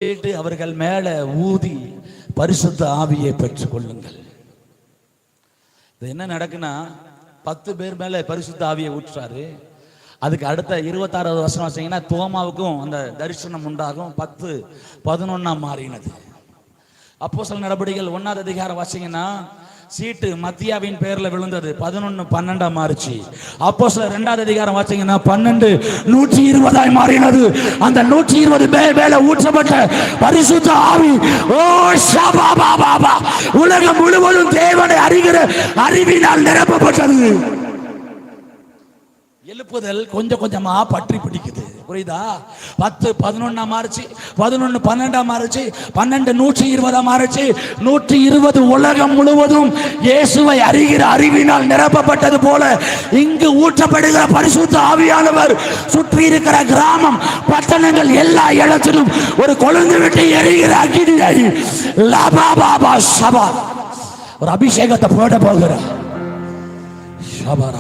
அவர்கள் மேல ஊதி பரிசுத்த ஆவியை பெற்றுக் கொள்ளுங்கள். இது என்ன நடக்குன்னா 10 பேர் மேல பரிசுத்த ஆவியை ஊற்றுறாரு. அதுக்கு அடுத்த 26வது வசனம் வாசிங்கன்னா தோமாவுக்கும் அந்த தரிசனம் உண்டாகும். 10:11 மாறினது. அப்போஸ்தலர் நடபடிகள் 1வது அதிகாரம் வாசிங்கன்னா சீட்டு மத்தியாவின் பேர்ல விழுந்தது. 11:12 மாறிச்சு. அப்போஸ்தலர் 2வது அதிகாரம் வாசிங்கன்னா 12:120 மாறினது. அந்த 120 மேல ஊற்றப்பட்ட பரிசுத்த ஆவி ஓ ஷபாபாபா உலகம் முழுவதும் தேவனை அறிகிற அறிவினால் நிரப்பப்பட்டது. எழுப்புதல் கொஞ்சம் கொஞ்சமா பற்றி பிடிக்குது. புரியுதா? 10:11 மாறுச்சு, 11:12 மாறுச்சு, 12:120 மாறுச்சு. 120 உலகம் முழுவதும் இயேசுவை அறிகிற அறிவினால் நிரப்பப்பட்டது போல இங்கு ஊற்றப்படுகிற பரிசுத்த ஆவியானவர் சுற்றி இருக்கிற கிராமம் பட்டணங்கள் எல்லா இடத்திலும் ஒரு கொழுந்து விட்டு எரிகிற அக்கினியை லபாபாபா சபா ஒரு அபிஷேகத்தை போட போகிறார். ஷபா